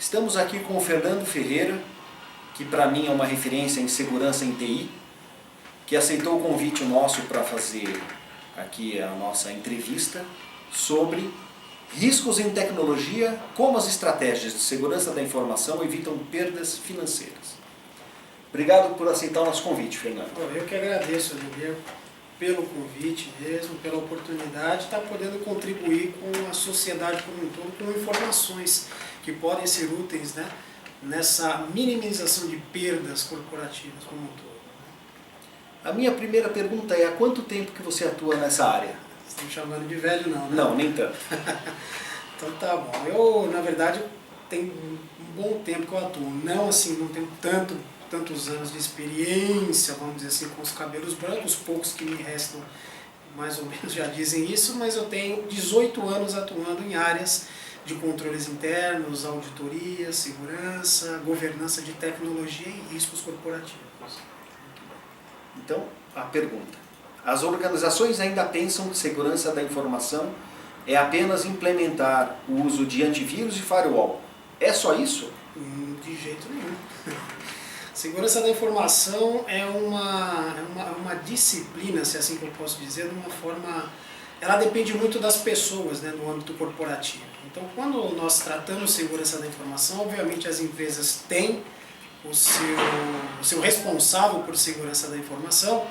Estamos aqui com o Fernando Ferreira, que para mim é uma referência em segurança em TI, que aceitou o convite nosso para fazer aqui a nossa entrevista sobre riscos em tecnologia, como as estratégias de segurança da informação evitam perdas financeiras. Obrigado por aceitar o nosso convite, Fernando. Eu que agradeço, Olivier, pelo convite mesmo, pela oportunidade de estar podendo contribuir com a sociedade como um todo, com informações que podem ser úteis, né, nessa minimização de perdas corporativas como um todo. A minha primeira pergunta é: há quanto tempo que você atua nessa área? Vocês estão me chamando de velho não, né? Não, nem tanto. Então tá bom. Eu, na verdade, tenho um bom tempo que eu atuo. Não assim, não tenho tantos anos de experiência, vamos dizer assim, com os cabelos brancos, poucos que me restam mais ou menos já dizem isso, mas eu tenho 18 anos atuando em áreas de controles internos, auditoria, segurança, governança de tecnologia e riscos corporativos. Então, a pergunta: as organizações ainda pensam que segurança da informação é apenas implementar o uso de antivírus e firewall? É só isso? De jeito nenhum. Segurança da informação é uma disciplina, se assim que eu posso dizer, de uma forma... Ela depende muito das pessoas, né, no âmbito corporativo. Então, quando nós tratamos segurança da informação, obviamente as empresas têm o seu responsável por segurança da informação,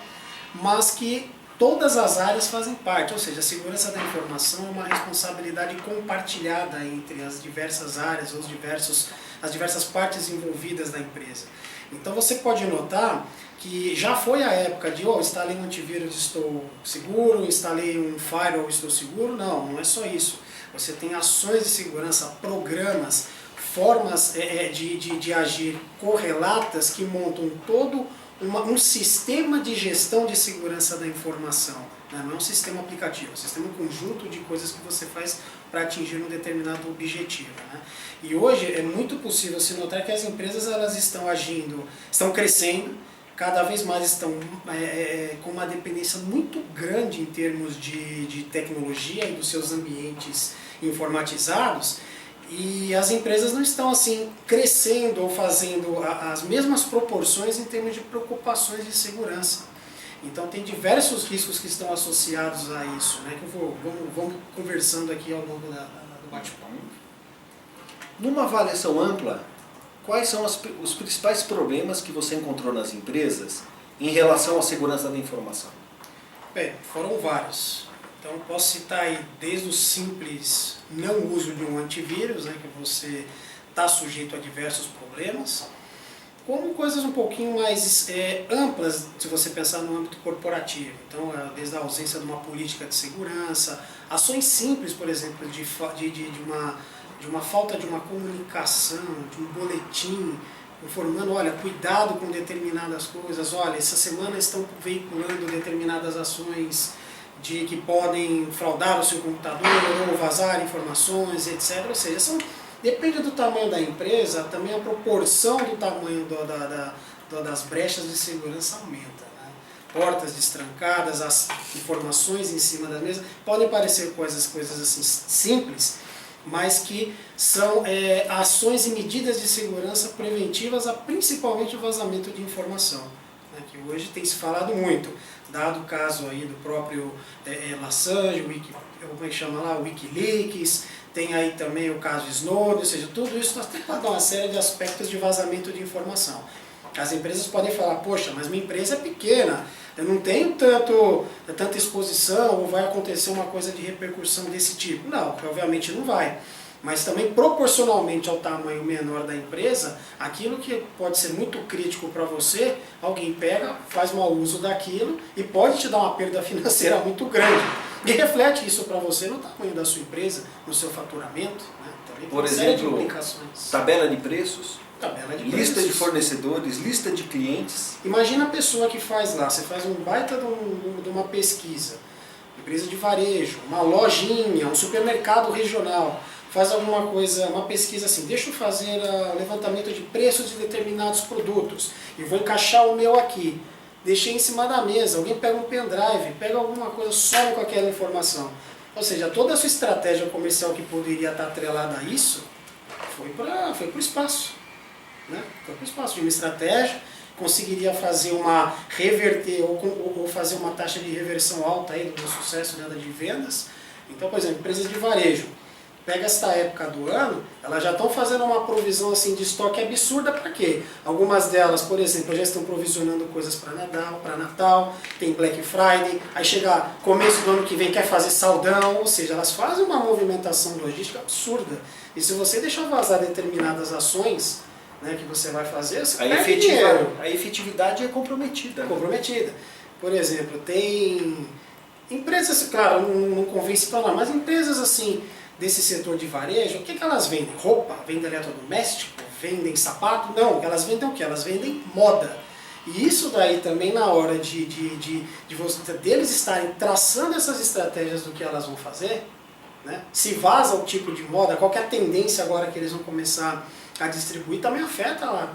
mas que todas as áreas fazem parte, ou seja, a segurança da informação é uma responsabilidade compartilhada entre as diversas áreas, as diversas partes envolvidas da empresa. Então você pode notar que já foi a época de instalei um antivírus, estou seguro, instalei um firewall, estou seguro. Não, não é só isso. Você tem ações de segurança, programas, formas de agir correlatas que montam todo um sistema de gestão de segurança da informação. Não é um sistema aplicativo, é um sistema conjunto de coisas que você faz para atingir um determinado objetivo. Né? E hoje é muito possível se notar que as empresas elas estão agindo, estão crescendo, cada vez mais estão com uma dependência muito grande em termos de tecnologia e dos seus ambientes informatizados, e as empresas não estão assim crescendo ou fazendo as mesmas proporções em termos de preocupações de segurança. Então tem diversos riscos que estão associados a isso, né, que vamos conversando aqui ao longo do bate-papo. Numa avaliação ampla, quais são os principais problemas que você encontrou nas empresas em relação à segurança da informação? Bem, foram vários. Então posso citar aí desde o simples não uso de um antivírus, né, que você está sujeito a diversos problemas, como coisas um pouquinho mais amplas, se você pensar no âmbito corporativo. Então, desde a ausência de uma política de segurança, ações simples, por exemplo, de uma falta de uma comunicação, de um boletim, informando, olha, cuidado com determinadas coisas, olha, essa semana estão veiculando determinadas ações que podem fraudar o seu computador ou vazar informações, etc. Ou seja, depende do tamanho da empresa, também a proporção do tamanho das brechas de segurança aumenta. Né? Portas destrancadas, as informações em cima da mesa, podem parecer coisas assim simples, mas que são ações e medidas de segurança preventivas a principalmente o vazamento de informação, né? Que hoje tem se falado muito, dado o caso aí do próprio Assange, como é que chama lá, Wikileaks. Tem aí também o caso Snowden, ou seja, tudo isso nós temos para dar uma série de aspectos de vazamento de informação. As empresas podem falar, poxa, mas minha empresa é pequena, eu não tenho tanta exposição, ou vai acontecer uma coisa de repercussão desse tipo. Não, obviamente não vai. Mas também proporcionalmente ao tamanho menor da empresa, aquilo que pode ser muito crítico para você, alguém pega, faz mau uso daquilo e pode te dar uma perda financeira muito grande. E reflete isso para você no tamanho da sua empresa, no seu faturamento. Né? Também por exemplo, tabela de preços, lista de fornecedores, lista de clientes. Imagina a pessoa que faz lá, você faz um baita de uma pesquisa, empresa de varejo, uma lojinha, um supermercado regional, faz alguma coisa, uma pesquisa assim, deixa eu fazer levantamento de preços de determinados produtos e vou encaixar o meu aqui. Deixei em cima da mesa, alguém pega um pendrive, pega alguma coisa, some com aquela informação. Ou seja, toda a sua estratégia comercial que poderia estar atrelada a isso, foi para o espaço. Né? Foi para o espaço de uma estratégia, conseguiria fazer reverter ou fazer uma taxa de reversão alta aí do sucesso, né, de vendas. Então, por exemplo, empresas de varejo, pega esta época do ano, elas já estão fazendo uma provisão assim, de estoque absurda para quê? Algumas delas, por exemplo, já estão provisionando coisas para Natal, tem Black Friday, aí chega começo do ano que vem quer fazer saldão, ou seja, elas fazem uma movimentação logística absurda. E se você deixar vazar determinadas ações, né, que você vai fazer, você perde dinheiro. A efetividade é comprometida. Comprometida. Por exemplo, tem empresas, claro, não convence para lá, mas empresas assim, desse setor de varejo, o que elas vendem? Roupa? Vendem eletrodoméstico? Vendem sapato? Não, elas vendem o quê? Elas vendem moda. E isso daí também na hora deles estarem traçando essas estratégias do que elas vão fazer, né? Se vaza o tipo de moda, qual que é a tendência agora que eles vão começar a distribuir, também afeta lá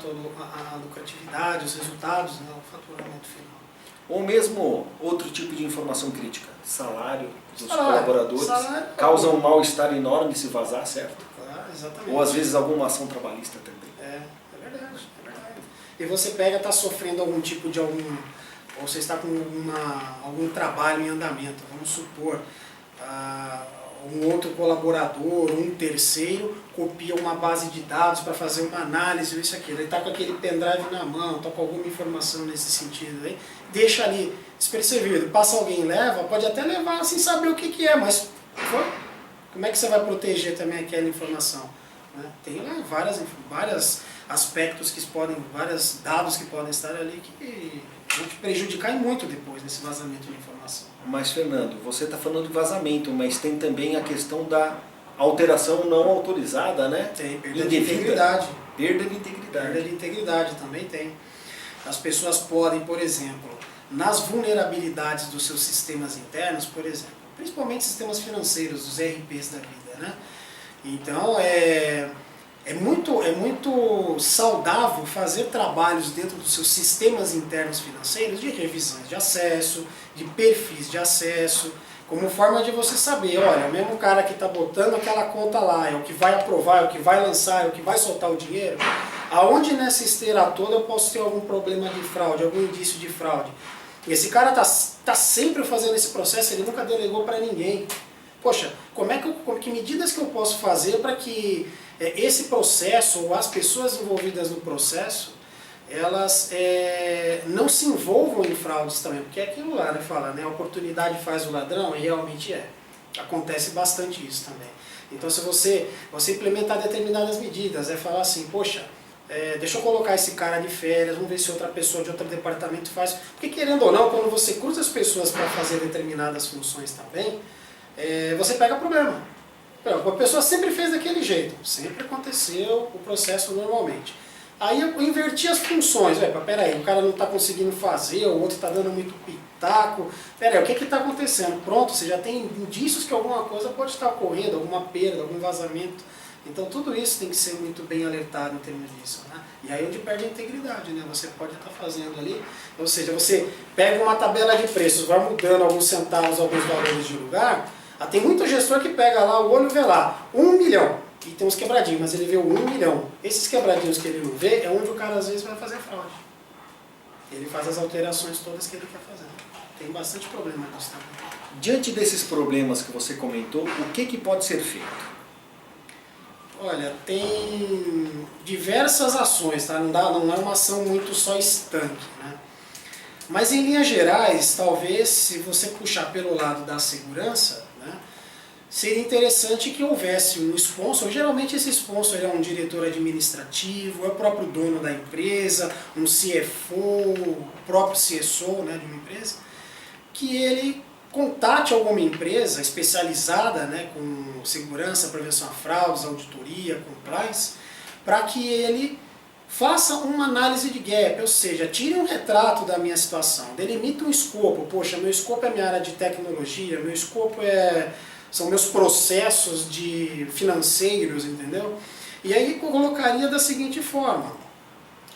a lucratividade, os resultados, né, o faturamento final. Ou mesmo outro tipo de informação crítica, salário dos colaboradores, causa um mal-estar enorme se vazar, certo? Claro, exatamente. Ou às vezes alguma ação trabalhista também. É verdade, é verdade. E você está sofrendo algum tipo de ou você está com algum trabalho em andamento, vamos supor, um outro colaborador, um terceiro, copia uma base de dados para fazer uma análise, isso aqui. Ele está com aquele pendrive na mão, está com alguma informação nesse sentido aí, deixa ali despercebido, passa alguém e leva, pode até levar sem saber o que é, mas como é que você vai proteger também aquela informação? Né? Tem lá vários aspectos que vários dados que podem estar ali que vão te prejudicar muito depois nesse vazamento de informação. Mas, Fernando, você está falando de vazamento, mas tem também a questão da alteração não autorizada, né? Tem, perda de integridade. Perda de integridade. Perda de integridade também tem. As pessoas podem, por exemplo, nas vulnerabilidades dos seus sistemas internos, por exemplo, principalmente sistemas financeiros, os ERPs da vida, né? Então, é muito saudável fazer trabalhos dentro dos seus sistemas internos financeiros de revisões de acesso, de perfis de acesso, como forma de você saber, olha, o mesmo cara que está botando aquela conta lá, é o que vai aprovar, é o que vai lançar, é o que vai soltar o dinheiro, aonde nessa esteira toda eu posso ter algum problema de fraude, algum indício de fraude. Esse cara tá sempre fazendo esse processo, ele nunca delegou para ninguém. Poxa, que medidas que eu posso fazer para que esse processo, ou as pessoas envolvidas no processo, elas não se envolvam em fraudes também, porque é aquilo lá, né, fala, né, a oportunidade faz o ladrão, e realmente acontece bastante isso também. Então se você implementar determinadas medidas, falar assim, poxa, deixa eu colocar esse cara de férias, vamos ver se outra pessoa de outro departamento faz, porque querendo ou não, quando você cruza as pessoas para fazer determinadas funções também, você pega problema. A pessoa sempre fez daquele jeito, sempre aconteceu o processo normalmente. Aí eu inverti as funções, peraí, o cara não está conseguindo fazer, o outro está dando muito pitaco, peraí, o que está acontecendo? Pronto, você já tem indícios que alguma coisa pode estar ocorrendo, alguma perda, algum vazamento. Então tudo isso tem que ser muito bem alertado em termos disso, né? E aí onde perde a integridade, né? Você pode estar fazendo ali, ou seja, você pega uma tabela de preços, vai mudando alguns centavos, alguns valores de lugar. Tem muito gestor que pega lá, o olho vê lá, 1 milhão, e tem uns quebradinhos, mas ele vê o 1 milhão. Esses quebradinhos que ele não vê, é onde o cara às vezes vai fazer fraude. Ele faz as alterações todas que ele quer fazer. Tem bastante problema nisso também. Diante desses problemas que você comentou, o que pode ser feito? Olha, tem diversas ações, tá? Não é uma ação muito só estanque, né? Mas em linhas gerais, talvez, se você puxar pelo lado da segurança, né, seria interessante que houvesse um sponsor. Geralmente esse sponsor é um diretor administrativo, é o próprio dono da empresa, um CFO, o próprio CSO, né, de uma empresa, que ele contate alguma empresa especializada, né, com segurança, prevenção a fraudes, auditoria, compliance, para que ele faça uma análise de gap, ou seja, tire um retrato da minha situação, delimite um escopo. Poxa, meu escopo é minha área de tecnologia, meu escopo são meus processos financeiros, entendeu? E aí colocaria da seguinte forma,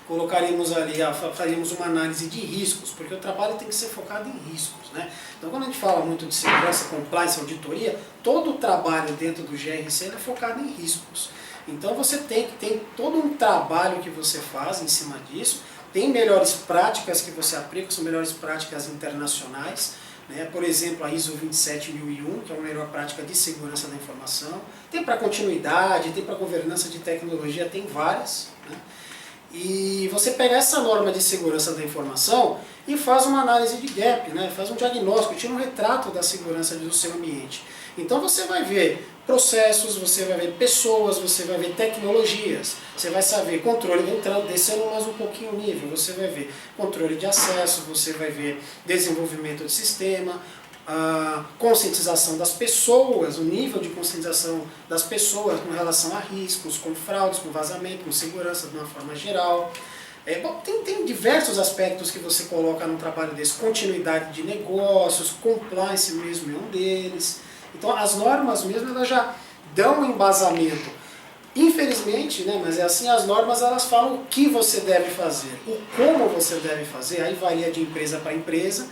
colocaríamos ali, faríamos uma análise de riscos, porque o trabalho tem que ser focado em riscos, né? Então quando a gente fala muito de segurança, compliance, auditoria, todo o trabalho dentro do GRC é focado em riscos. Então você tem todo um trabalho que você faz em cima disso, tem melhores práticas que você aplica, são melhores práticas internacionais, né? Por exemplo, a ISO 27001, que é a melhor prática de segurança da informação, tem para continuidade, tem para governança de tecnologia, tem várias, né? E você pega essa norma de segurança da informação e faz uma análise de gap, né? Faz um diagnóstico, tira um retrato da segurança do seu ambiente. Então você vai ver processos, você vai ver pessoas, você vai ver tecnologias, você vai saber controle entrando, descendo mais um pouquinho o nível, você vai ver controle de acesso, você vai ver desenvolvimento de sistema, a conscientização das pessoas, o nível de conscientização das pessoas com relação a riscos, com fraudes, com vazamento, com segurança de uma forma geral. Tem diversos aspectos que você coloca num trabalho desse, continuidade de negócios, compliance mesmo é um deles. Então as normas mesmo elas já dão um embasamento. Infelizmente, né, mas é assim, as normas elas falam o que você deve fazer, o como você deve fazer, aí varia de empresa para empresa.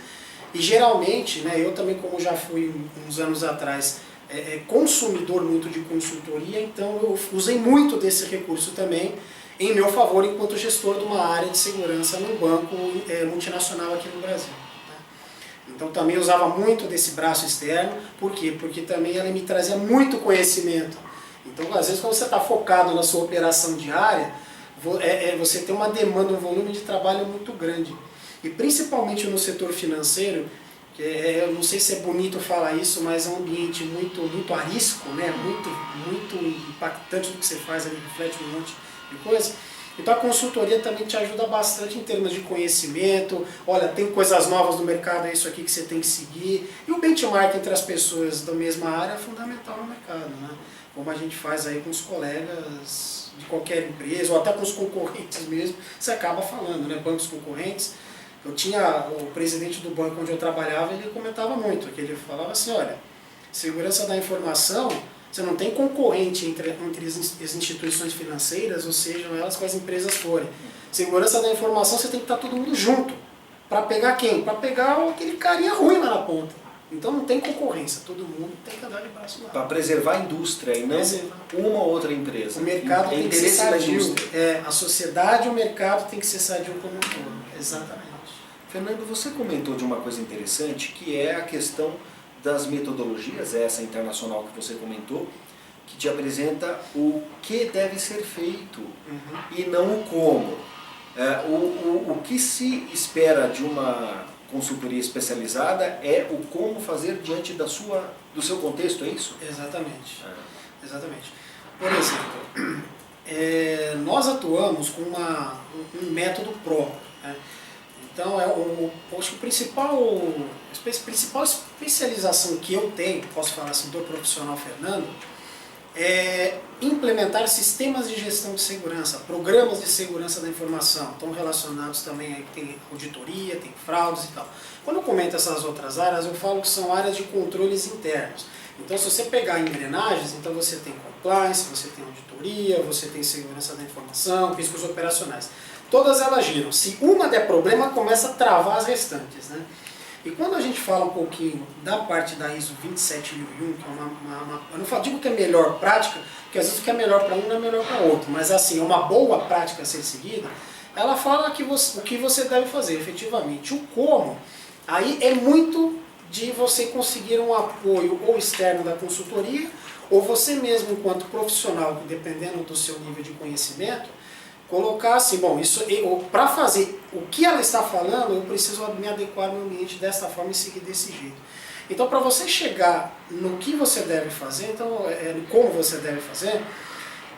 E geralmente, né, eu também como já fui uns anos atrás consumidor muito de consultoria, então eu usei muito desse recurso também em meu favor enquanto gestor de uma área de segurança num banco multinacional aqui no Brasil. Então também usava muito desse braço externo, por quê? Porque também ela me trazia muito conhecimento. Então às vezes quando você está focado na sua operação diária, você tem uma demanda, um volume de trabalho muito grande. E principalmente no setor financeiro, que eu não sei se é bonito falar isso, mas é um ambiente muito arisco, né? muito impactante do que você faz, ali reflete um monte de coisa. Então a consultoria também te ajuda bastante em termos de conhecimento, olha, tem coisas novas no mercado, é isso aqui que você tem que seguir. E o benchmark entre as pessoas da mesma área é fundamental no mercado, né? Como a gente faz aí com os colegas de qualquer empresa, ou até com os concorrentes mesmo, você acaba falando, né? Bancos concorrentes. Eu tinha o presidente do banco onde eu trabalhava, ele comentava muito, que ele falava assim, olha, segurança da informação, você não tem concorrente entre as instituições financeiras, ou sejam elas quais empresas forem. Segurança da informação, você tem que estar todo mundo junto. Para pegar quem? Para pegar aquele carinha ruim lá na ponta. Então não tem concorrência, todo mundo tem que andar de braço lá. Para preservar a indústria e não uma ou outra empresa. O mercado tem que ser sadio. A sociedade e o mercado tem que ser sadio como um todo. Exatamente. Fernando, você comentou de uma coisa interessante, que é a questão das metodologias, essa internacional que você comentou, que te apresenta o que deve ser feito e não o como. O que se espera de uma consultoria especializada é o como fazer diante do seu contexto, é isso? Exatamente. Exatamente. Por exemplo, nós atuamos com um método próprio, né? Então, acho que a principal especialização que eu tenho, posso falar assim, do profissional Fernando, é implementar sistemas de gestão de segurança, programas de segurança da informação, estão relacionados também, aí tem auditoria, tem fraudes e tal. Quando eu comento essas outras áreas, eu falo que são áreas de controles internos. Então, se você pegar engrenagens, então você tem compliance, você tem auditoria, você tem segurança da informação, riscos operacionais. Todas elas giram. Se uma der problema, começa a travar as restantes, né? E quando a gente fala um pouquinho da parte da ISO 27001, que é eu não digo que é melhor prática, porque às vezes o que é melhor para um não é melhor para outro, mas assim, é uma boa prática a ser seguida, ela fala o que você deve fazer, efetivamente. O como, aí é muito de você conseguir um apoio ou externo da consultoria, ou você mesmo enquanto profissional, dependendo do seu nível de conhecimento, colocar assim, bom, para fazer o que ela está falando, eu preciso me adequar ao meu ambiente desta forma e seguir desse jeito. Então, para você chegar no que você deve fazer, então, como você deve fazer,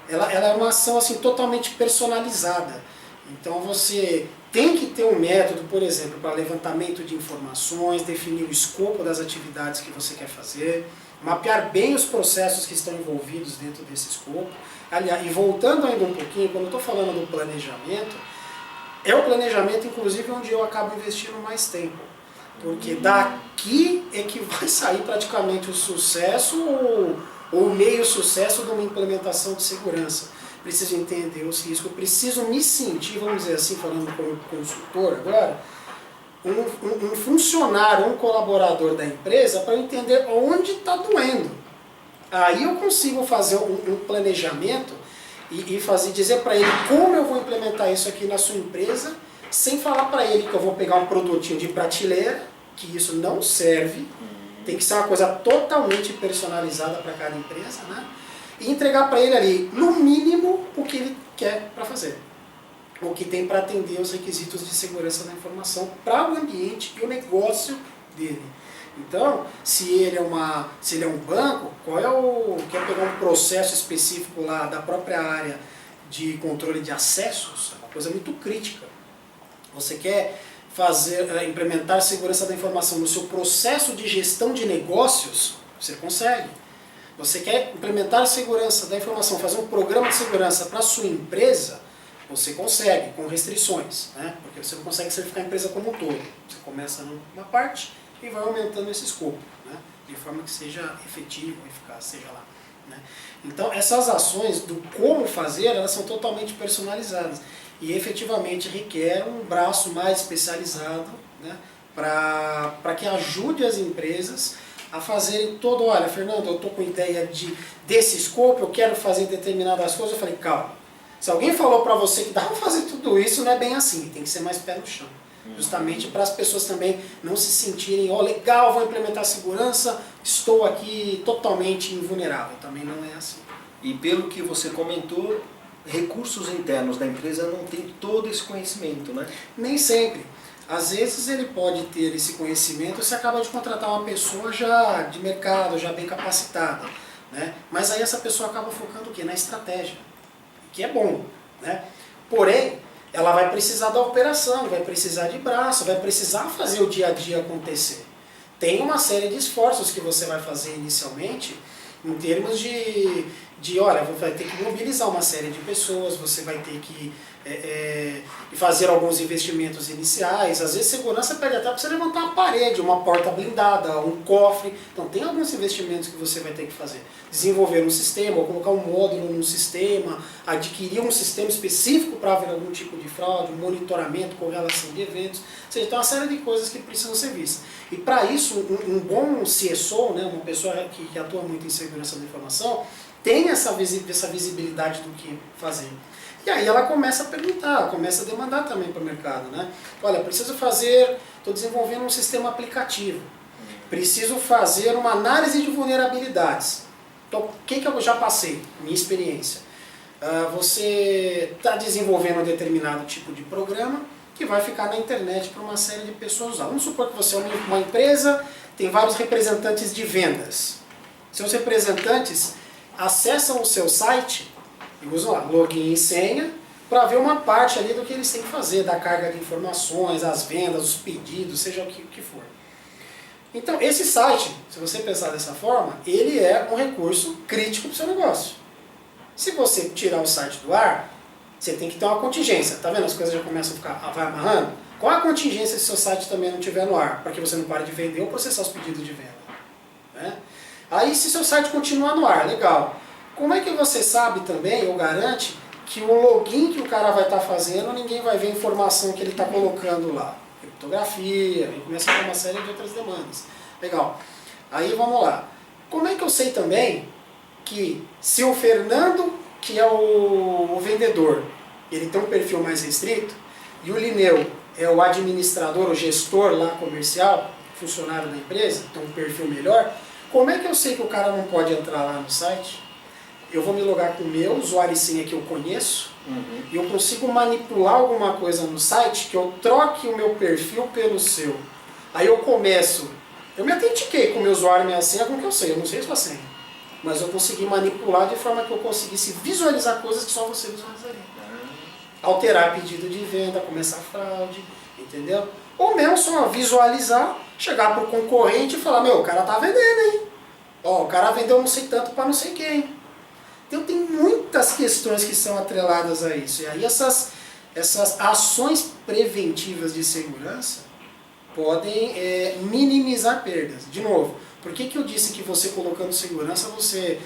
ela é uma ação assim, totalmente personalizada. Então, você tem que ter um método, por exemplo, para levantamento de informações, definir o escopo das atividades que você quer fazer, mapear bem os processos que estão envolvidos dentro desse escopo. Aliás, e voltando ainda um pouquinho, quando eu estou falando do planejamento, é o planejamento, inclusive, onde eu acabo investindo mais tempo. Porque daqui é que vai sair praticamente o sucesso ou o meio sucesso de uma implementação de segurança. Preciso entender os riscos, preciso me sentir, vamos dizer assim, falando como consultor agora, um funcionário, um colaborador da empresa para entender onde está doendo. Aí eu consigo fazer um planejamento e dizer para ele como eu vou implementar isso aqui na sua empresa, sem falar para ele que eu vou pegar um produtinho de prateleira, que isso não serve, tem que ser uma coisa totalmente personalizada para cada empresa, né? E entregar para ele ali, no mínimo, o que ele quer para fazer. O que tem para atender os requisitos de segurança da informação para o ambiente e o negócio dele. Então, se ele é um banco, quer pegar um processo específico lá da própria área de controle de acessos, é uma coisa muito crítica. Você quer implementar segurança da informação no seu processo de gestão de negócios, você consegue. Você quer implementar segurança da informação, fazer um programa de segurança para a sua empresa, você consegue, com restrições, né? Porque você não consegue certificar a empresa como um todo. Você começa numa parte e vai aumentando esse escopo, né? De forma que seja efetivo, eficaz, seja lá. Né? Então, essas ações do como fazer, elas são totalmente personalizadas e efetivamente requer um braço mais especializado, né? Para que ajude as empresas a fazerem todo, olha, Fernando, eu estou com ideia desse escopo, eu quero fazer determinadas coisas. Eu falei, calma, se alguém falou para você que dá para fazer tudo isso, não é bem assim, tem que ser mais pé no chão. Justamente para as pessoas também não se sentirem, ó, legal, vou implementar segurança, estou aqui totalmente invulnerável. Também não é assim. E pelo que você comentou, recursos internos da empresa não tem todo esse conhecimento, né? Nem sempre. Às vezes ele pode ter esse conhecimento e você acaba de contratar uma pessoa já de mercado, já bem capacitada. Né? Mas aí essa pessoa acaba focando o quê? Na estratégia, que é bom. Né? Porém, ela vai precisar da operação, vai precisar de braço, vai precisar fazer o dia a dia acontecer. Tem uma série de esforços que você vai fazer inicialmente, em termos olha, vai ter que mobilizar uma série de pessoas, você vai ter que fazer alguns investimentos iniciais. Às vezes segurança pede até para você levantar uma parede, uma porta blindada, um cofre. Então tem alguns investimentos que você vai ter que fazer. Desenvolver um sistema, ou colocar um módulo num sistema, adquirir um sistema específico para haver algum tipo de fraude, um monitoramento, correlação de eventos. Ou seja, tem uma série de coisas que precisam ser vistas. E para isso, um bom CSO, né, uma pessoa que atua muito em segurança da informação, tem essa visibilidade do que fazer. E aí ela começa a perguntar, começa a demandar também para o mercado. Né? Olha, preciso estou desenvolvendo um sistema aplicativo, preciso fazer uma análise de vulnerabilidades. Então, o que eu já passei? Minha experiência. Você está desenvolvendo um determinado tipo de programa que vai ficar na internet para uma série de pessoas usar. Vamos supor que você é uma empresa, tem vários representantes de vendas. Seus representantes acessam o seu site e usam lá login e senha para ver uma parte ali do que eles têm que fazer, da carga de informações, as vendas, os pedidos, seja o que for. Então, esse site, se você pensar dessa forma, ele é um recurso crítico para o seu negócio. Se você tirar o site do ar, você tem que ter uma contingência. Tá vendo? As coisas já começam vai amarrando. Qual a contingência se o seu site também não estiver no ar? Para que você não pare de vender ou processar os pedidos de venda. Né? Aí, se seu site continuar no ar, legal. Como é que você sabe também, ou garante, que o login que o cara vai estar fazendo, ninguém vai ver a informação que ele está colocando lá? Criptografia, e começa a ter uma série de outras demandas. Legal. Aí vamos lá. Como é que eu sei também que se o Fernando, que é o vendedor, ele tem um perfil mais restrito, e o Lineu é o administrador, o gestor lá comercial, funcionário da empresa, tem um perfil melhor, como é que eu sei que o cara não pode entrar lá no site? Eu vou me logar com o meu usuário e senha que eu conheço, e eu consigo manipular alguma coisa no site que eu troque o meu perfil pelo seu. Aí eu me autentiquei com o meu usuário e minha senha com o que eu sei, eu não sei sua senha. Mas eu consegui manipular de forma que eu conseguisse visualizar coisas que só você visualizaria. Alterar pedido de venda, começar fraude, entendeu? Ou mesmo só visualizar, chegar para o concorrente e falar, meu, o cara tá vendendo, hein? Ó, o cara vendeu não sei tanto para não sei quem. Então tem muitas questões que são atreladas a isso. E aí essas ações preventivas de segurança podem minimizar perdas. De novo, por que eu disse que você colocando segurança, você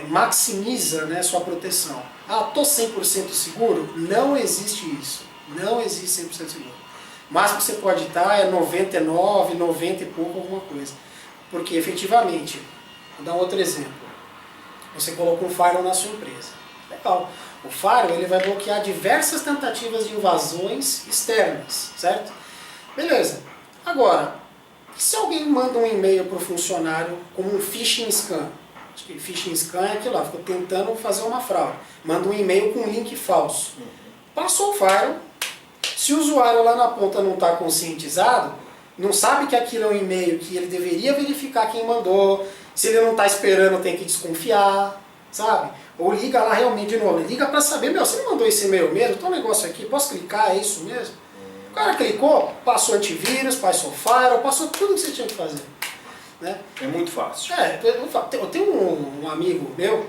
maximiza, né, sua proteção? Ah, estou 100% seguro? Não existe isso. Não existe 100% seguro. O máximo que você pode estar é 99, 90 e pouco, alguma coisa. Porque efetivamente, vou dar um outro exemplo. Você colocou um firewall na sua empresa. Legal. O firewall ele vai bloquear diversas tentativas de invasões externas, certo? Beleza. Agora, se alguém manda um e-mail para o funcionário como um phishing scan, acho que phishing scan é aquilo lá, ficou tentando fazer uma fraude, manda um e-mail com um link falso. Passou o firewall, se o usuário lá na ponta não está conscientizado, não sabe que aquilo é um e-mail que ele deveria verificar quem mandou, se ele não está esperando tem que desconfiar, sabe? Ou liga lá realmente de novo, liga para saber, você não mandou esse e-mail mesmo? Tem um negócio aqui, posso clicar, é isso mesmo? O cara clicou, passou antivírus, passou firewall, passou tudo que você tinha que fazer. Né? É muito fácil. Eu tenho um amigo meu,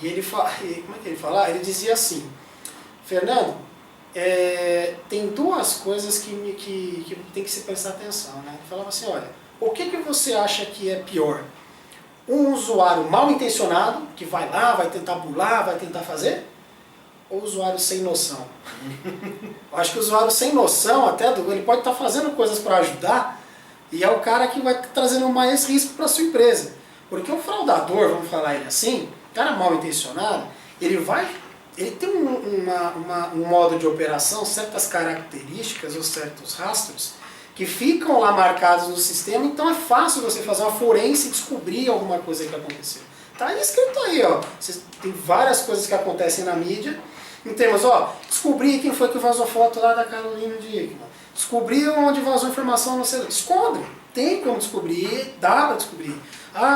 e ele fala, como é que ele fala? Ele dizia assim, Fernando, tem duas coisas que tem que se prestar atenção. Né? Ele falava assim, olha, o que você acha que é pior? Um usuário mal intencionado, que vai lá, vai tentar burlar, vai tentar fazer? Ou usuário sem noção? Eu acho que o usuário sem noção, ele pode estar fazendo coisas para ajudar, e é o cara que vai trazendo mais risco para a sua empresa. Porque o fraudador, vamos falar ele assim, o cara mal intencionado, ele tem um modo de operação, certas características ou certos rastros, que ficam lá marcados no sistema, então é fácil você fazer uma forense e descobrir alguma coisa que aconteceu. Tá escrito aí, ó. Tem várias coisas que acontecem na mídia. Em termos, descobrir quem foi que vazou foto lá da Carolina Dickmann. Descobrir onde vazou informação no celular. Descobre. Tem como descobrir, dá pra descobrir.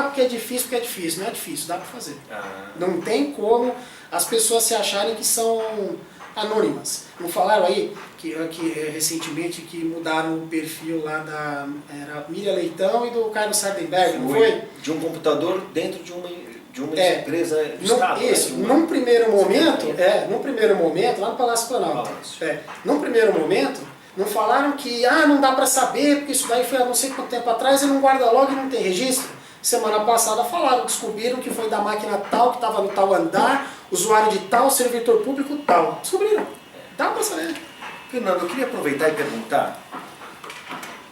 Porque é difícil, Não é difícil, dá pra fazer. Não tem como as pessoas se acharem que são anônimas. Não falaram aí que recentemente que mudaram o perfil lá era Miriam Leitão e do Carlos Sardenberg, não foi? De um computador dentro de uma empresa do Estado. Isso, num primeiro momento, lá no Palácio Planalto, num primeiro momento, não falaram que não dá para saber, porque isso daí foi há não sei quanto tempo atrás e não guarda logo e não tem registro. Semana passada falaram, descobriram que foi da máquina tal, que estava no tal andar, usuário de tal, servidor público tal. Descobriram. Dá para saber. Fernando, eu queria aproveitar e perguntar,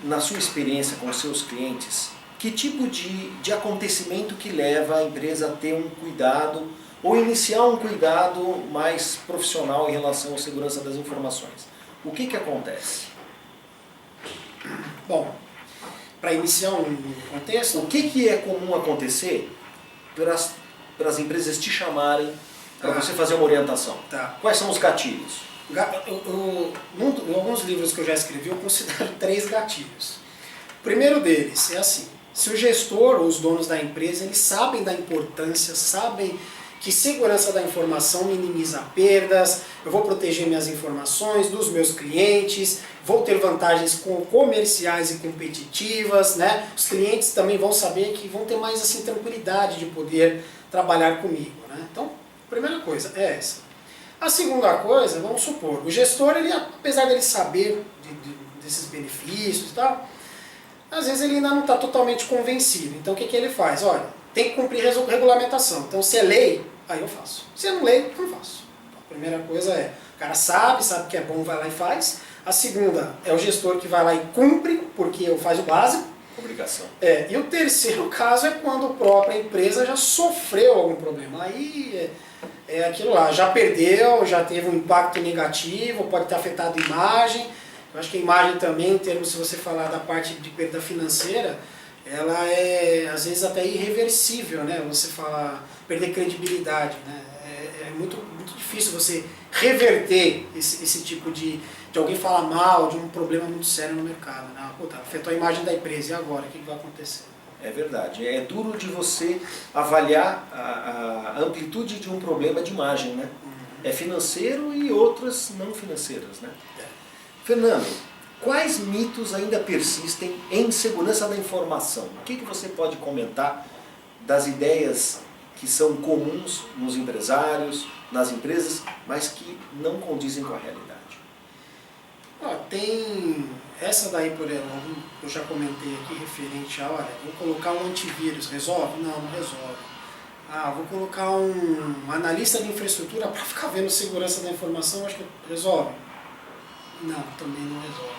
na sua experiência com os seus clientes, que tipo de acontecimento que leva a empresa a ter um cuidado ou iniciar um cuidado mais profissional em relação à segurança das informações? O que acontece? Bom, para iniciar um contexto... O que é comum acontecer para as empresas te chamarem para você fazer uma orientação? Tá. Quais são os gatilhos? Em alguns livros que eu já escrevi, eu considero 3 gatilhos. O primeiro deles é assim, se o gestor ou os donos da empresa, eles sabem da importância, sabem que segurança da informação minimiza perdas, eu vou proteger minhas informações dos meus clientes, vou ter vantagens comerciais e competitivas, né? Os clientes também vão saber que vão ter mais assim, tranquilidade de poder trabalhar comigo. Né? Então, a primeira coisa é essa. A segunda coisa, vamos supor, o gestor, ele, apesar dele saber desses benefícios e tal, às vezes ele ainda não está totalmente convencido. Então o que ele faz? Olha, tem que cumprir regulamentação. Então se é lei, aí eu faço. Se é não lei, eu não faço. Então, a primeira coisa o cara sabe que é bom, vai lá e faz. A segunda é o gestor que vai lá e cumpre, porque faz o básico. Obrigação. E o terceiro caso é quando a própria empresa já sofreu algum problema. Aí é aquilo lá, já perdeu, já teve um impacto negativo, pode ter afetado a imagem. Eu acho que a imagem também, em termos, se você falar da parte de perda financeira, ela é às vezes até irreversível, né? Você falar, perder credibilidade, né? É muito difícil você reverter esse tipo de alguém falar mal de um problema muito sério no mercado, né? Puta, afetou a imagem da empresa, e agora? O que vai acontecer? É verdade. É duro de você avaliar a amplitude de um problema de imagem, né? É financeiro e outras não financeiras, né? Fernando, quais mitos ainda persistem em segurança da informação? O que você pode comentar das ideias que são comuns nos empresários, nas empresas, mas que não condizem com a realidade? Tem essa daí, por exemplo, eu já comentei aqui referente a, olha, vou colocar um antivírus, resolve? Não resolve. Vou colocar um analista de infraestrutura para ficar vendo segurança da informação, acho que resolve? Não, também não resolve.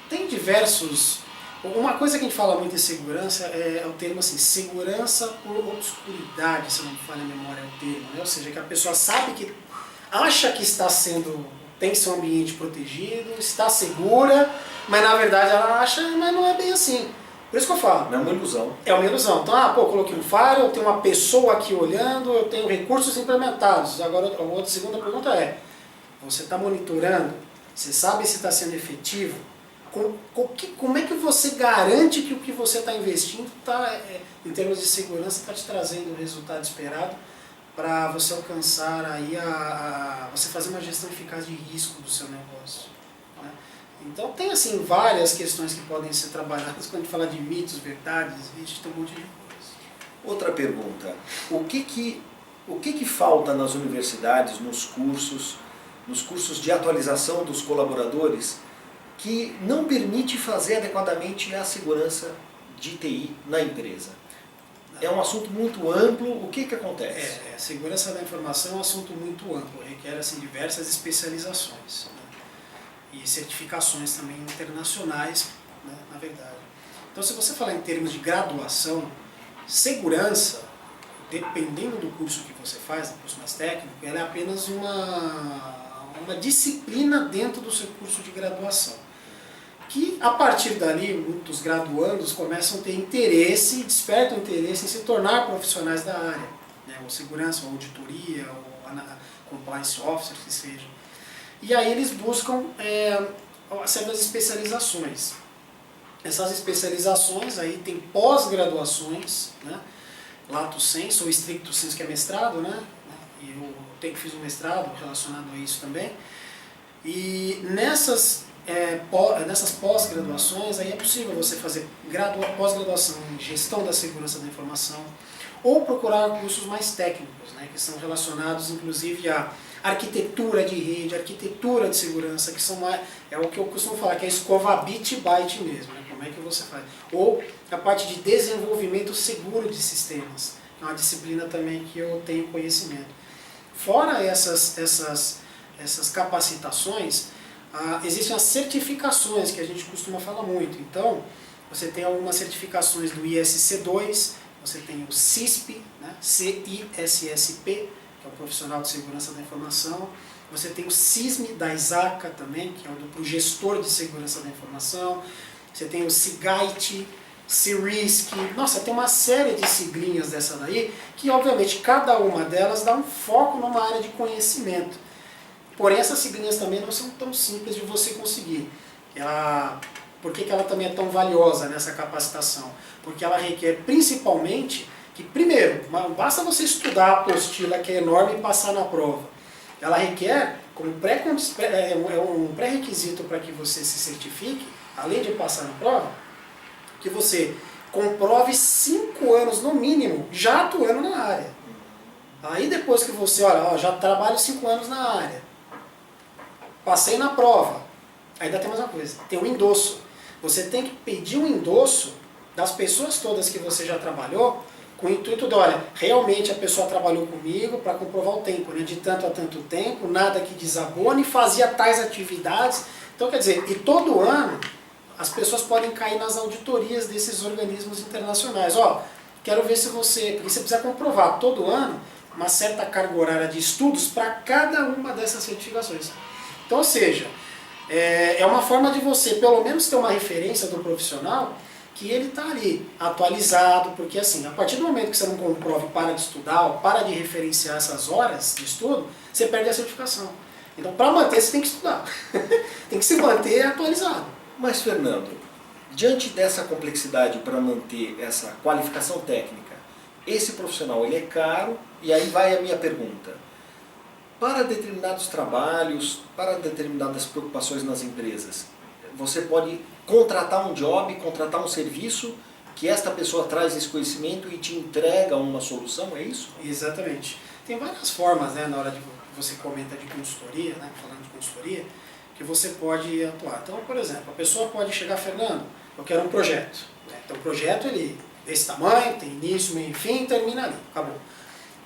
Tem diversos... Uma coisa que a gente fala muito em segurança é o termo assim, segurança por obscuridade, se não me falha a memória é o termo, né? Ou seja, que a pessoa sabe que acha que tem seu ambiente protegido, está segura, mas na verdade ela acha, mas não é bem assim. Por isso que eu falo. É uma ilusão. É uma ilusão. Então, coloquei um firewall, eu tenho uma pessoa aqui olhando, eu tenho recursos implementados. Agora, a outra segunda pergunta é, você está monitorando? Você sabe se está sendo efetivo? Como é que você garante que o que você está investindo, em termos de segurança, está te trazendo o resultado esperado para você alcançar aí você fazer uma gestão eficaz de risco do seu negócio, né? Então tem assim várias questões que podem ser trabalhadas quando a gente fala de mitos, verdades, tem um monte de coisa. Outra pergunta, o que falta nas universidades, nos cursos de atualização dos colaboradores, que não permite fazer adequadamente a segurança de TI na empresa? É um assunto muito amplo, o que acontece? A segurança da informação é um assunto muito amplo, requer assim, diversas especializações, né? E certificações também internacionais, né, na verdade. Então, se você falar em termos de graduação, segurança, dependendo do curso que você faz, do curso mais técnico, ela é apenas uma disciplina dentro do seu curso de graduação. Que a partir dali, muitos graduandos começam a ter interesse, despertam interesse em se tornar profissionais da área, né, ou segurança, ou auditoria, ou compliance officer, que seja. E aí eles buscam certas especializações. Essas especializações aí tem pós-graduações, né, lato sensu ou stricto sensu, que é mestrado, né, e eu fiz um mestrado relacionado a isso também. E nessas pós-graduações aí é possível você fazer pós-graduação em gestão da segurança da informação ou procurar cursos mais técnicos, né, que são relacionados inclusive a arquitetura de rede, arquitetura de segurança, que é o que eu costumo falar, que é escova bit byte mesmo, né? Como é que você faz. Ou a parte de desenvolvimento seguro de sistemas, que é uma disciplina também que eu tenho conhecimento. Fora essas capacitações, existem as certificações, que a gente costuma falar muito. Então, você tem algumas certificações do ISC2, você tem o CISP, né? CISSP, que é o Profissional de Segurança da Informação. Você tem o CISM da ISACA também, que é o gestor de segurança da informação. Você tem o CIGAIT, CIRISC. Nossa, tem uma série de siglinhas dessa daí, que obviamente cada uma delas dá um foco numa área de conhecimento. Porém, essas siglinhas também não são tão simples de você conseguir. Por que ela também é tão valiosa nessa capacitação? Porque ela requer principalmente que, primeiro, basta você estudar a apostila, que é enorme, e passar na prova. Ela requer, como um pré-requisito para que você se certifique, além de passar na prova, que você comprove 5 anos no mínimo já atuando na área. Aí depois que você, já trabalho 5 anos na área, passei na prova, ainda tem mais uma coisa, tem um endosso. Você tem que pedir um endosso das pessoas todas que você já trabalhou, com o intuito de, olha, realmente a pessoa trabalhou comigo para comprovar o tempo, né? De tanto a tanto tempo, nada que desabone, fazia tais atividades. Então, quer dizer, e todo ano as pessoas podem cair nas auditorias desses organismos internacionais. Quero ver se porque você precisa comprovar todo ano uma certa carga horária de estudos para cada uma dessas certificações. Então, ou seja, é uma forma de você, pelo menos, ter uma referência do profissional que ele está ali, atualizado, porque assim, a partir do momento que você não comprova e para de estudar, ou para de referenciar essas horas de estudo, você perde a certificação. Então, para manter, você tem que estudar. Tem que se manter atualizado. Mas, Fernando, diante dessa complexidade para manter essa qualificação técnica, esse profissional ele é caro, e aí vai a minha pergunta. Para determinados trabalhos, para determinadas preocupações nas empresas, você pode contratar um job, contratar um serviço, que esta pessoa traz esse conhecimento e te entrega uma solução, é isso? Exatamente. Tem várias formas, né, na hora de você comenta de consultoria, né, falando de consultoria, que você pode atuar. Então, por exemplo, a pessoa pode chegar, Fernando, eu quero um projeto. Então, o projeto, ele desse tamanho, tem início, meio e fim, termina ali, acabou.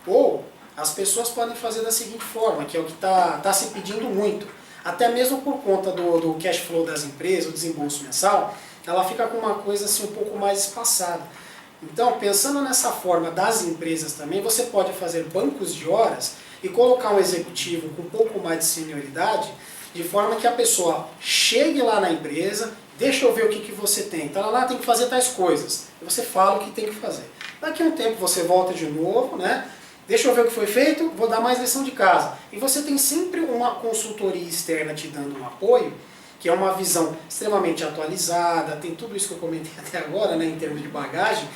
Ou, as pessoas podem fazer da seguinte forma, que é o que está se pedindo muito. Até mesmo por conta do cash flow das empresas, o desembolso mensal, ela fica com uma coisa assim um pouco mais espaçada. Então, pensando nessa forma das empresas também, você pode fazer bancos de horas e colocar um executivo com um pouco mais de senioridade, de forma que a pessoa chegue lá na empresa, deixa eu ver o que você tem. Tá lá, tem que fazer tais coisas. E você fala o que tem que fazer. Daqui a um tempo você volta de novo, né? Deixa eu ver o que foi feito, vou dar mais lição de casa. E você tem sempre uma consultoria externa te dando um apoio, que é uma visão extremamente atualizada, tem tudo isso que eu comentei até agora, né, em termos de bagagem,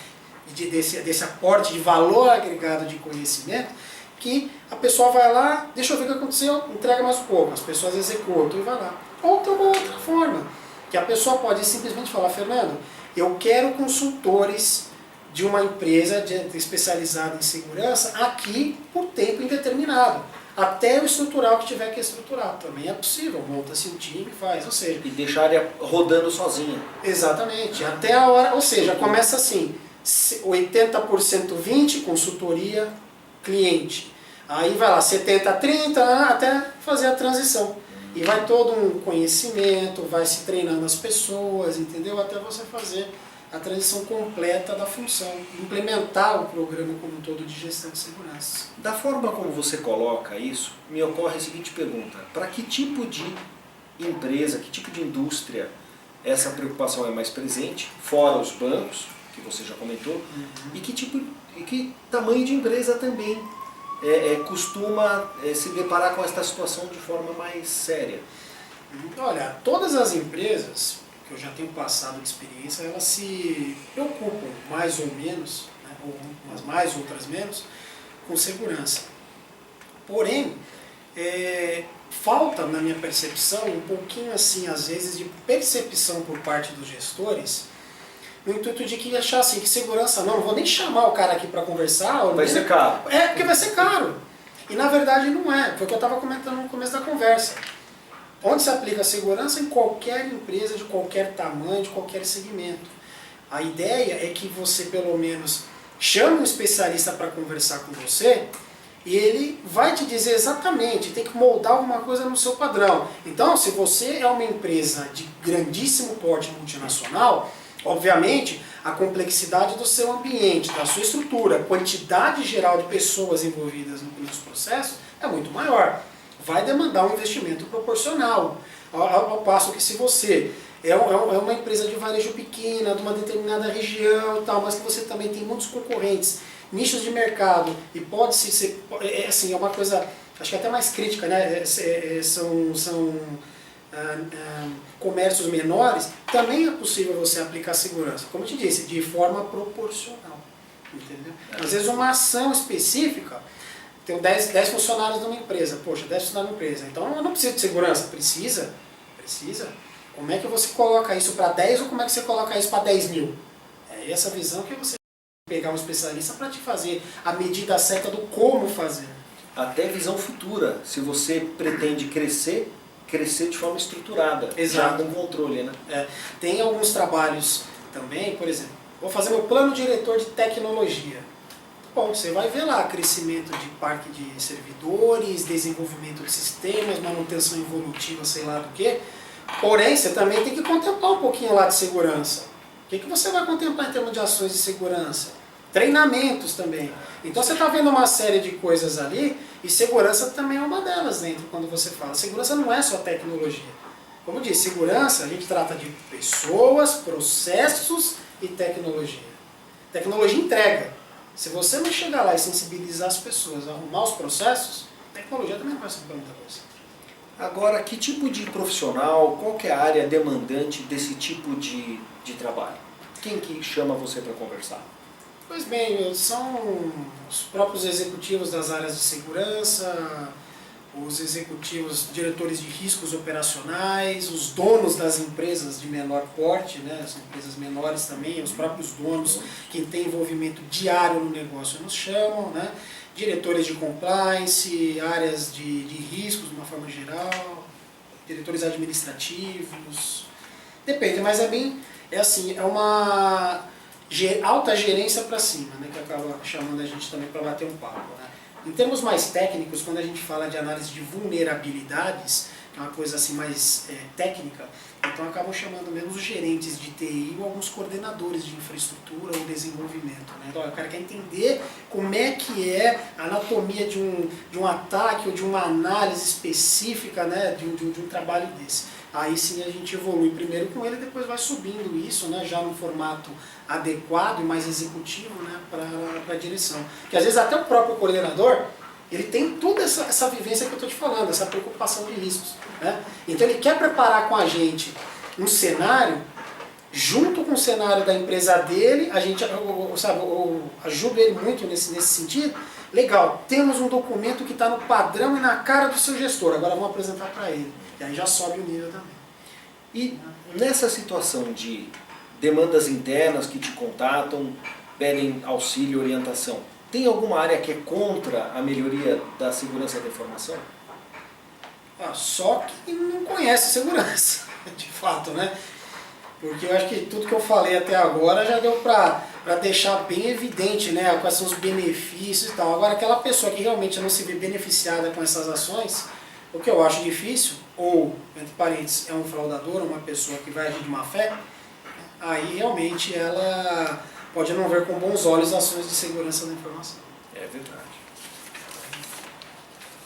desse aporte de valor agregado de conhecimento, que a pessoa vai lá, deixa eu ver o que aconteceu, entrega mais um pouco, as pessoas executam e vai lá. Ou tem uma outra forma, que a pessoa pode simplesmente falar, Fernando, eu quero consultores de uma empresa especializada em segurança aqui por tempo indeterminado, até eu estruturar o que tiver que estruturar. Também é possível, monta-se um time, faz, ou seja... E deixar a área rodando sozinha. Exatamente, até a hora, ou seja, começa assim, 80% 20%, consultoria, cliente. Aí vai lá, 70-30, até fazer a transição. E vai todo um conhecimento, vai se treinando as pessoas, entendeu? Até você fazer a transição completa da função, implementar o programa como um todo de gestão de segurança. Da forma como você coloca isso, me ocorre a seguinte pergunta: para que tipo de empresa, que tipo de indústria essa preocupação é mais presente, fora os bancos, que você já comentou, e que tamanho de empresa também costuma se deparar com esta situação de forma mais séria? Olha, todas as empresas que eu já tenho passado de experiência, elas se preocupam mais ou menos, né, umas mais, outras menos, com segurança. Porém, falta na minha percepção um pouquinho assim, às vezes, de percepção por parte dos gestores, no intuito de que achar assim, que segurança não vou nem chamar o cara aqui para conversar. Vai ser caro. Porque vai ser caro. E na verdade não é, foi o que eu estava comentando no começo da conversa. Onde se aplica a segurança? Em qualquer empresa, de qualquer tamanho, de qualquer segmento. A ideia é que você pelo menos chame um especialista para conversar com você e ele vai te dizer exatamente, tem que moldar alguma coisa no seu padrão. Então, se você é uma empresa de grandíssimo porte multinacional, obviamente, a complexidade do seu ambiente, da sua estrutura, a quantidade geral de pessoas envolvidas nos processos é muito maior. Vai demandar um investimento proporcional. Ao passo que se você é uma empresa de varejo pequena, de uma determinada região e tal, mas que você também tem muitos concorrentes, nichos de mercado, e pode ser, assim, é uma coisa, acho que até mais crítica, né? São comércios menores, também é possível você aplicar segurança, como eu te disse, de forma proporcional, entendeu? Às vezes uma ação específica, tenho 10 funcionários numa empresa, poxa, 10 funcionários numa empresa, então eu não preciso de segurança, precisa, como é que você coloca isso para 10 ou como é que você coloca isso para 10 mil? É essa visão que você tem que pegar um especialista para te fazer a medida certa do como fazer. Até visão futura, se você pretende crescer de forma estruturada, exato, já com controle, né? Tem alguns trabalhos também, por exemplo, vou fazer meu plano diretor de tecnologia. Bom, você vai ver lá crescimento de parque de servidores, desenvolvimento de sistemas, manutenção evolutiva, sei lá do que. Porém, você também tem que contemplar um pouquinho lá de segurança. O que você vai contemplar em termos de ações de segurança? Treinamentos também. Então você está vendo uma série de coisas ali, e segurança também é uma delas dentro, quando você fala. Segurança não é só tecnologia. Como eu disse, segurança a gente trata de pessoas, processos e tecnologia. Tecnologia entrega. Se você não chegar lá e sensibilizar as pessoas, arrumar os processos, tecnologia também não vai ser muita coisa. Agora, que tipo de profissional, qual que é a área demandante desse tipo de trabalho? Quem que chama você para conversar? Pois bem, são os próprios executivos das áreas de segurança, os executivos, diretores de riscos operacionais, os donos das empresas de menor porte, né, as empresas menores também, os próprios donos, quem tem envolvimento diário no negócio nos chamam, né, diretores de compliance, áreas de riscos de uma forma geral, diretores administrativos, depende, mas é uma alta gerência para cima, né, que acaba chamando a gente também para bater um papo, né. Em termos mais técnicos, quando a gente fala de análise de vulnerabilidades, é uma coisa assim mais técnica, então acabam chamando mesmo os gerentes de TI ou alguns coordenadores de infraestrutura ou desenvolvimento. Né? Então, o cara quer entender como é que é a anatomia de um ataque ou de uma análise específica, né, de um trabalho desse. Aí sim a gente evolui primeiro com ele, depois vai subindo isso, né, já no formato adequado e mais executivo, né, para a direção. Porque às vezes até o próprio coordenador, ele tem toda essa vivência que eu estou te falando, essa preocupação de riscos. Né? Então ele quer preparar com a gente um cenário, junto com o cenário da empresa dele, a gente ajuda ele muito nesse sentido. Legal, temos um documento que está no padrão e na cara do seu gestor, agora vamos apresentar para ele. E aí já sobe o nível também. E nessa situação de demandas internas que te contatam, pedem auxílio e orientação, tem alguma área que é contra a melhoria da segurança da informação? Só que não conhece segurança, de fato, né? Porque eu acho que tudo que eu falei até agora já deu para deixar bem evidente, né, quais são os benefícios e tal. Agora, aquela pessoa que realmente não se vê beneficiada com essas ações, o que eu acho difícil, ou, entre parênteses, é um fraudador, uma pessoa que vai agir de má fé, aí realmente ela pode não ver com bons olhos ações de segurança da informação. É verdade.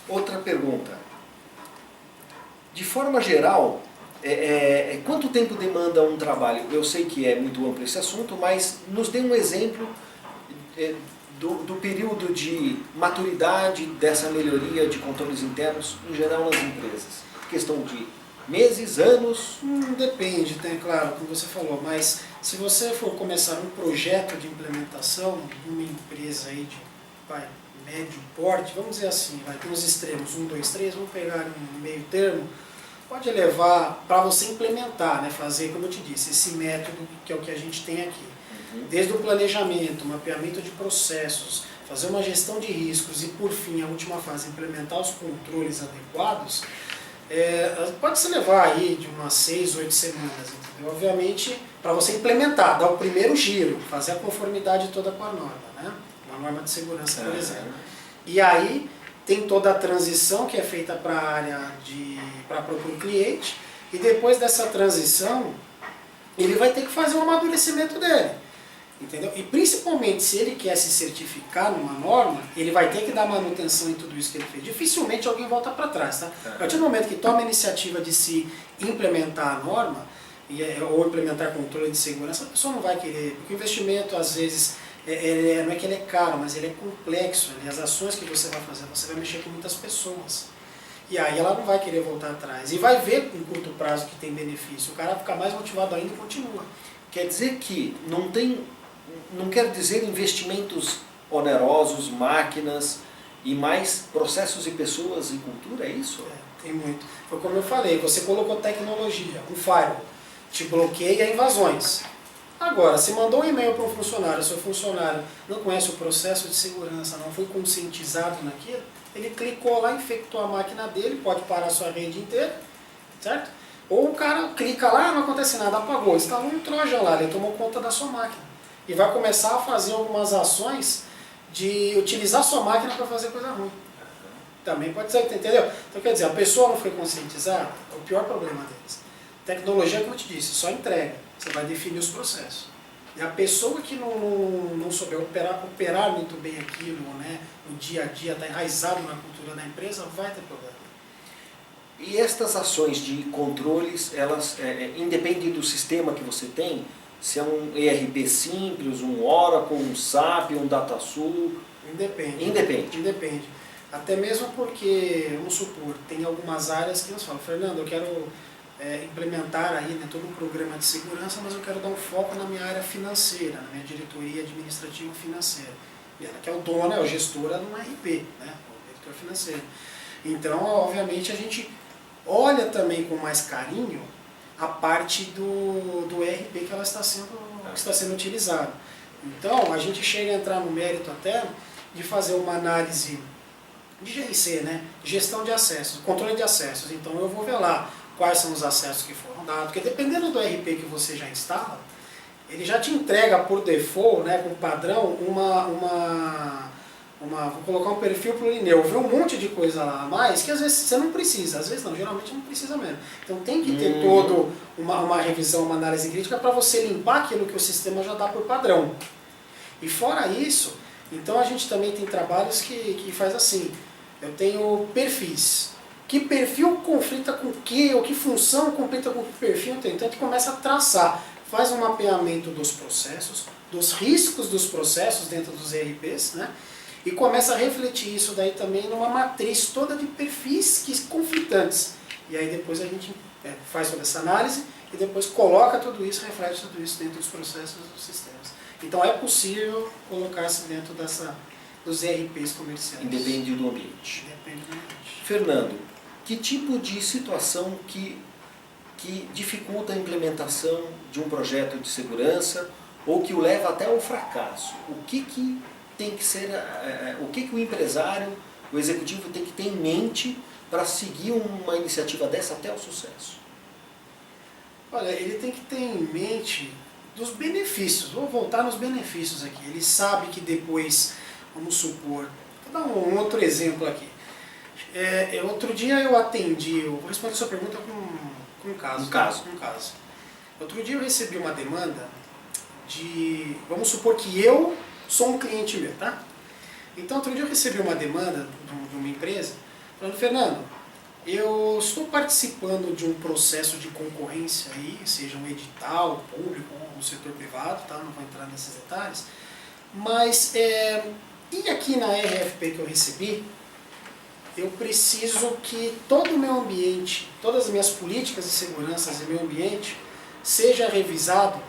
Outra pergunta. De forma geral, quanto tempo demanda um trabalho? Eu sei que é muito amplo esse assunto, mas nos dê um exemplo do período de maturidade dessa melhoria de controles internos em geral nas empresas. Questão de meses, anos? Depende, né? Claro, como você falou, mas se você for começar um projeto de implementação de uma empresa aí de médio porte, vamos dizer assim, vai ter uns extremos, 1, 2, 3, vamos pegar um meio termo, pode levar para você implementar, né? Fazer, como eu te disse, esse método que é o que a gente tem aqui. Desde o planejamento, mapeamento de processos, fazer uma gestão de riscos e, por fim, a última fase, implementar os controles adequados, pode se levar aí de umas 6, 8 semanas, entendeu? Obviamente, para você implementar, dar o primeiro giro, fazer a conformidade toda com a norma, né? Uma norma de segurança, por exemplo. E aí, tem toda a transição que é feita para a área para o cliente, e depois dessa transição, ele vai ter que fazer o amadurecimento dele. Entendeu? E principalmente se ele quer se certificar numa norma, ele vai ter que dar manutenção em tudo isso que ele fez. Dificilmente alguém volta para trás. Tá? A partir do momento que toma a iniciativa de se implementar a norma, ou implementar controle de segurança, a pessoa não vai querer, porque o investimento às vezes não é que ele é caro, mas ele é complexo. As ações que você vai fazer, você vai mexer com muitas pessoas. E aí ela não vai querer voltar atrás. E vai ver em curto prazo que tem benefício. O cara vai ficar mais motivado ainda e continua. Quer dizer que não quer dizer investimentos onerosos, máquinas e mais processos e pessoas e cultura, é isso? Tem muito. Foi como eu falei, você colocou tecnologia, um firewall, te bloqueia invasões. Agora, se mandou um e-mail para um funcionário, seu funcionário não conhece o processo de segurança, não foi conscientizado naquilo, ele clicou lá, infectou a máquina dele, pode parar a sua rede inteira, certo? Ou o cara clica lá, não acontece nada, apagou, instalou um trojan lá, ele tomou conta da sua máquina. E vai começar a fazer algumas ações de utilizar a sua máquina para fazer coisa ruim. Também pode ser, entendeu? Então quer dizer, a pessoa não foi conscientizada, é o pior problema deles. Tecnologia, como eu te disse, só entrega, você vai definir os processos. E a pessoa que não souber operar muito bem aquilo, né, no dia a dia, está enraizado na cultura da empresa, vai ter problema. E estas ações de controles, elas independem do sistema que você tem, se é um ERP simples, um Oracle, um SAP, um DataSul? Independe. Até mesmo porque, vamos supor, tem algumas áreas que nós falamos, Fernando, eu quero implementar aí, né, todo um programa de segurança, mas eu quero dar um foco na minha área financeira, na minha diretoria administrativa financeira. E ela que é o dono, é o gestora de um RP, né, o diretor financeiro. Então, obviamente, a gente olha também com mais carinho a parte do ERP que ela está sendo utilizada. Então, a gente chega a entrar no mérito até de fazer uma análise de GRC, né? Gestão de acessos, controle de acessos. Então, eu vou ver lá quais são os acessos que foram dados, porque dependendo do ERP que você já instala, ele já te entrega por default, né, com padrão, vou colocar um perfil para o Lineu, ver um monte de coisa lá a mais que às vezes você não precisa, às vezes não, geralmente não precisa mesmo. Então tem que ter todo uma revisão, uma análise crítica para você limpar aquilo que o sistema já dá por padrão. E fora isso, então a gente também tem trabalhos que faz assim, eu tenho perfis. Que perfil conflita com o que, ou que função conflita com que perfil eu tenho. Então a gente começa a traçar, faz um mapeamento dos processos, dos riscos dos processos dentro dos ERPs, né? E começa a refletir isso daí também numa matriz toda de perfis conflitantes. E aí depois a gente faz toda essa análise e depois coloca tudo isso, reflete tudo isso dentro dos processos dos sistemas. Então é possível colocar-se dentro dos ERPs comerciais. Independe do ambiente. Depende do ambiente. Fernando, que tipo de situação que dificulta a implementação de um projeto de segurança ou que o leva até ao fracasso? O que tem que ser, o que o empresário, o executivo tem que ter em mente para seguir uma iniciativa dessa até o sucesso? Olha, ele tem que ter em mente dos benefícios. Vou voltar nos benefícios aqui. Ele sabe que depois, vamos supor, vou dar um outro exemplo aqui. Outro dia eu atendi, eu vou responder a sua pergunta com um caso. Um caso. Um caso. Outro dia eu recebi uma demanda de, vamos supor que eu sou um cliente meu, tá? Então outro dia eu recebi uma demanda de uma empresa, falando, Fernando, eu estou participando de um processo de concorrência aí, seja um edital público ou um setor privado, tá? Não vou entrar nesses detalhes, mas e aqui na RFP que eu recebi, eu preciso que todo o meu ambiente, todas as minhas políticas de segurança e meu ambiente seja revisado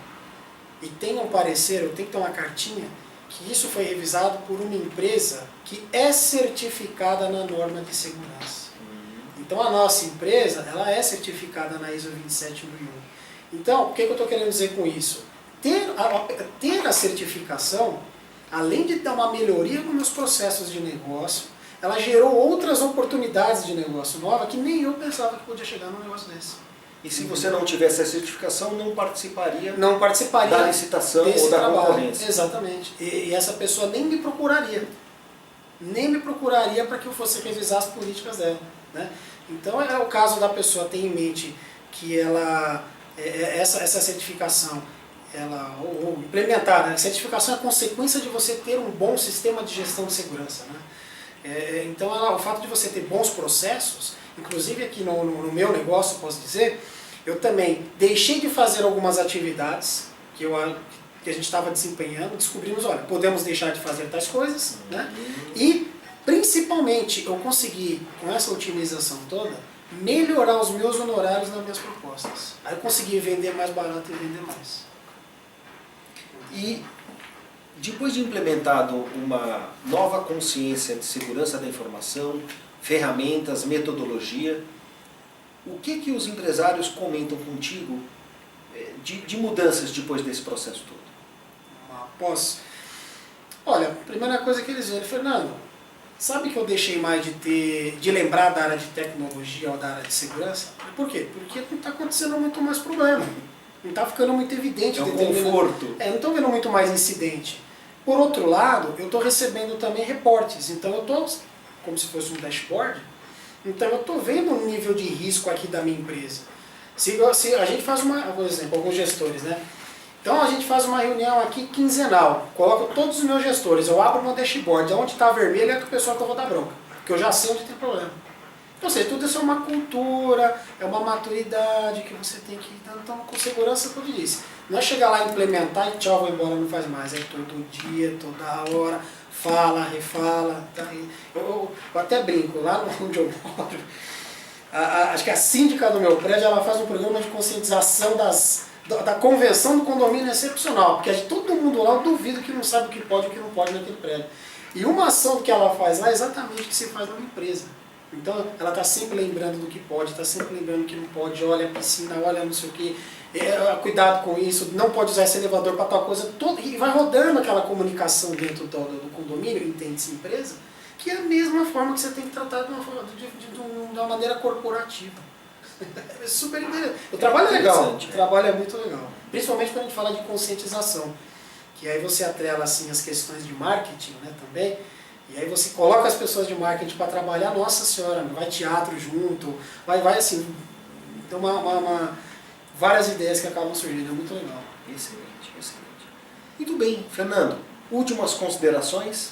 e tenha um parecer, eu tenho que ter uma cartinha, que isso foi revisado por uma empresa que é certificada na norma de segurança. Então a nossa empresa, ela é certificada na ISO 27001. Então, o que eu estou querendo dizer com isso? Ter a certificação, além de dar uma melhoria nos meus processos de negócio, ela gerou outras oportunidades de negócio nova que nem eu pensava que podia chegar num negócio desse. E se você não tivesse a certificação, não participaria da licitação ou da concorrência. Exatamente. E essa pessoa nem me procuraria. Nem me procuraria para que eu fosse revisar as políticas dela. Né? Então é o caso da pessoa ter em mente que essa certificação, ou implementar, né? A certificação é a consequência de você ter um bom sistema de gestão de segurança. Né? Então o fato de você ter bons processos, inclusive aqui no meu negócio, posso dizer, eu também deixei de fazer algumas atividades que a gente estava desempenhando, descobrimos, olha, podemos deixar de fazer tais coisas, né? E principalmente eu consegui, com essa otimização toda, melhorar os meus honorários nas minhas propostas. Aí eu consegui vender mais barato e vender mais. E depois de implementado uma nova consciência de segurança da informação, ferramentas, metodologia, o que os empresários comentam contigo de mudanças depois desse processo todo? Olha, a primeira coisa que eles dizem, Fernando, sabe que eu deixei mais de lembrar da área de tecnologia ou da área de segurança? Por quê? Porque não está acontecendo muito mais problema. Não está ficando muito evidente. É um conforto. Não estou vendo muito mais incidente. Por outro lado, eu estou recebendo também reportes. Então eu estou, como se fosse um dashboard, então eu estou vendo o nível de risco aqui da minha empresa. Se a gente faz por exemplo, alguns gestores, né? Então a gente faz uma reunião aqui quinzenal, coloco todos os meus gestores, eu abro meu dashboard, onde está vermelho é com o pessoal que eu vou dar bronca, porque eu já sei onde tem problema. Então, ou seja, tudo isso é uma cultura, é uma maturidade que você tem que ir dando, então, com segurança, tudo isso. Não é chegar lá, implementar e tchau, vou embora, não faz mais. É todo dia, toda hora, fala, refala. Tá? Eu até brinco, lá onde eu moro, acho que a síndica do meu prédio, ela faz um programa de conscientização da convenção do condomínio excepcional, porque todo mundo lá, eu duvido que não sabe o que pode e o que não pode naquele prédio. E uma ação que ela faz lá é exatamente o que se faz numa empresa. Então ela está sempre lembrando do que pode, está sempre lembrando do que não pode, olha a piscina, olha não sei o que, cuidado com isso, não pode usar esse elevador para tal coisa, e vai rodando aquela comunicação dentro do condomínio, entende-se empresa, que é a mesma forma que você tem que tratar de uma maneira corporativa. É super interessante. O trabalho é legal, o trabalho é muito legal. Principalmente quando a gente fala de conscientização. Que aí você atrela assim, as questões de marketing, né, também. E aí você coloca as pessoas de marketing para trabalhar, nossa senhora, vai teatro junto, vai assim, então várias ideias que acabam surgindo, é muito legal. Excelente, excelente. Muito bem, Fernando, últimas considerações,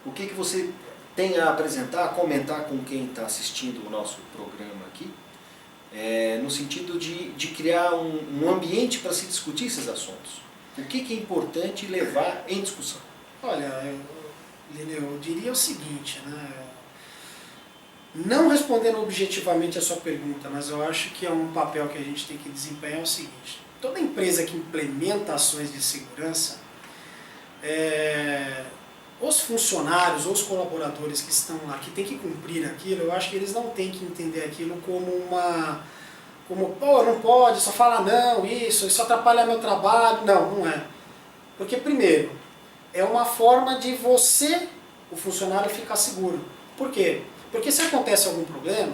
o que você tem a apresentar, a comentar com quem está assistindo o nosso programa aqui, no sentido de criar um ambiente para se discutir esses assuntos. O que é importante levar em discussão? Olha, eu diria o seguinte, né? Não respondendo objetivamente a sua pergunta, mas eu acho que é um papel que a gente tem que desempenhar é o seguinte: toda empresa que implementa ações de segurança, os funcionários ou os colaboradores que estão lá, que tem que cumprir aquilo, eu acho que eles não têm que entender aquilo como pô, não pode, só fala não, isso atrapalha meu trabalho. Não, não é. Porque primeiro, é uma forma de você, o funcionário, ficar seguro. Por quê? Porque se acontece algum problema,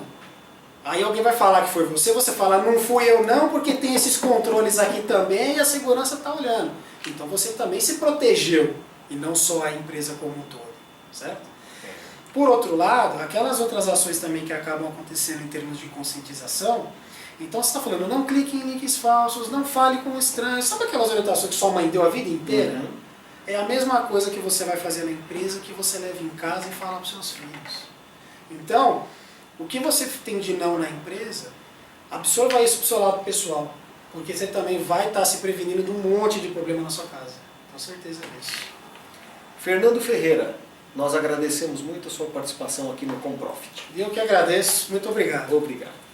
aí alguém vai falar que foi você, você fala, não fui eu não, porque tem esses controles aqui também e a segurança está olhando. Então você também se protegeu, e não só a empresa como um todo, certo? Por outro lado, aquelas outras ações também que acabam acontecendo em termos de conscientização, então você está falando, não clique em links falsos, não fale com estranhos, sabe aquelas orientações que sua mãe deu a vida inteira? Uhum. É a mesma coisa que você vai fazer na empresa, que você leva em casa e fala para os seus filhos. Então, o que você tem de não na empresa, absorva isso para o seu lado pessoal, porque você também vai estar se prevenindo de um monte de problema na sua casa. Com certeza disso. Fernando Ferreira, nós agradecemos muito a sua participação aqui no Comprofit. Eu que agradeço, muito obrigado. Obrigado.